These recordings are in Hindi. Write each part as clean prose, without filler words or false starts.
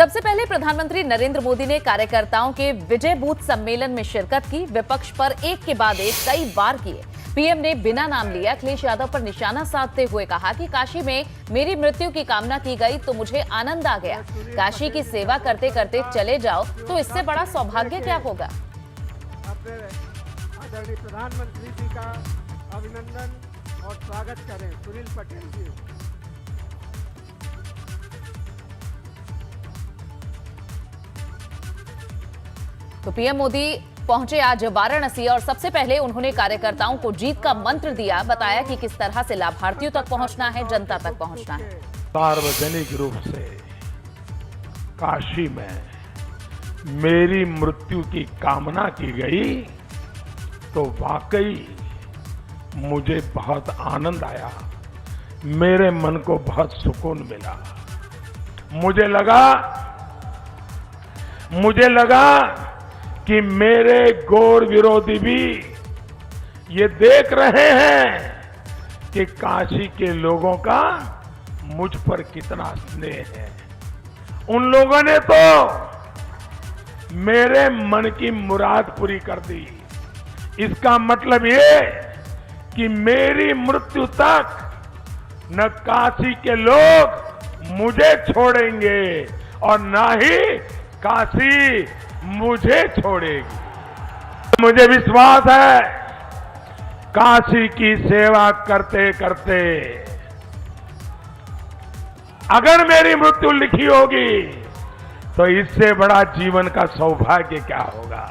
सबसे पहले प्रधानमंत्री नरेंद्र मोदी ने कार्यकर्ताओं के विजय बूथ सम्मेलन में शिरकत की। विपक्ष पर एक के बाद एक कई वार किए। पीएम ने बिना नाम लिए अखिलेश यादव पर निशाना साधते हुए कहा कि काशी में मेरी मृत्यु की कामना की गई तो मुझे आनंद आ गया। काशी की सेवा करते करते चले जाओ तो इससे बड़ा सौभाग्य क्या होगा। आदरणीय प्रधानमंत्री जी का अभिनंदन और स्वागत करें। सुनील पटेल जी। तो पीएम मोदी पहुंचे आज वाराणसी और सबसे पहले उन्होंने कार्यकर्ताओं को जीत का मंत्र दिया। बताया कि किस तरह से लाभार्थियों तक पहुंचना है, जनता तक पहुंचना है। सार्वजनिक रूप से काशी में मेरी मृत्यु की कामना की गई तो वाकई मुझे बहुत आनंद आया। मेरे मन को बहुत सुकून मिला। मुझे लगा कि मेरे घोर विरोधी भी ये देख रहे हैं कि काशी के लोगों का मुझ पर कितना स्नेह है। उन लोगों ने तो मेरे मन की मुराद पूरी कर दी। इसका मतलब ये कि मेरी मृत्यु तक न काशी के लोग मुझे छोड़ेंगे और न ही काशी मुझे छोड़ेगी। मुझे विश्वास है काशी की सेवा करते करते अगर मेरी मृत्यु लिखी होगी तो इससे बड़ा जीवन का सौभाग्य क्या होगा।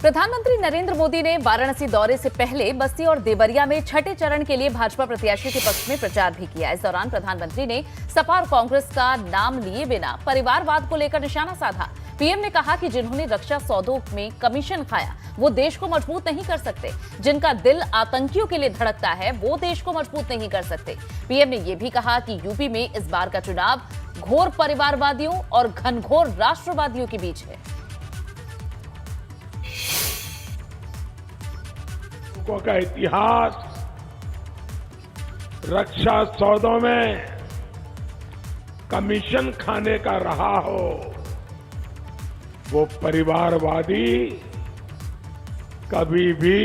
प्रधानमंत्री नरेंद्र मोदी ने वाराणसी दौरे से पहले बस्ती और देवरिया में छठे चरण के लिए भाजपा प्रत्याशी के पक्ष में प्रचार भी किया। इस दौरान प्रधानमंत्री ने सपा और कांग्रेस का नाम लिए बिना परिवारवाद को लेकर निशाना साधा। पीएम ने कहा कि जिन्होंने रक्षा सौदों में कमीशन खाया वो देश को मजबूत नहीं कर सकते। जिनका दिल आतंकियों के लिए धड़कता है वो देश को मजबूत नहीं कर सकते। पीएम ने यह भी कहा कि यूपी में इस बार का चुनाव घोर परिवारवादियों और घनघोर राष्ट्रवादियों के बीच है। का इतिहास रक्षा सौदों में कमीशन खाने का रहा हो, वो परिवारवादी कभी भी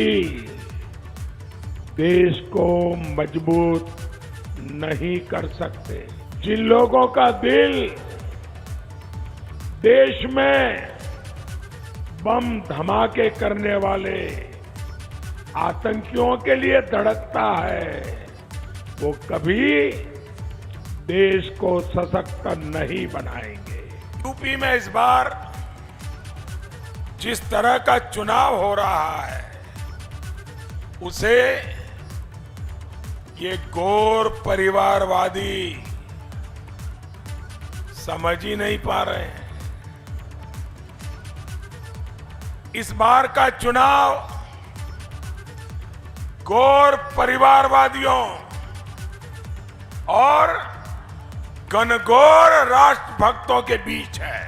देश को मजबूत नहीं कर सकते। जिन लोगों का दिल देश में बम धमाके करने वाले आतंकियों के लिए धड़कता है वो कभी देश को सशक्त नहीं बनाएंगे। यूपी में इस बार जिस तरह का चुनाव हो रहा है उसे ये घोर परिवारवादी समझ ही नहीं पा रहे हैं। इस बार का चुनाव घोर परिवारवादियों और घनघोर राष्ट्रभक्तों के बीच है।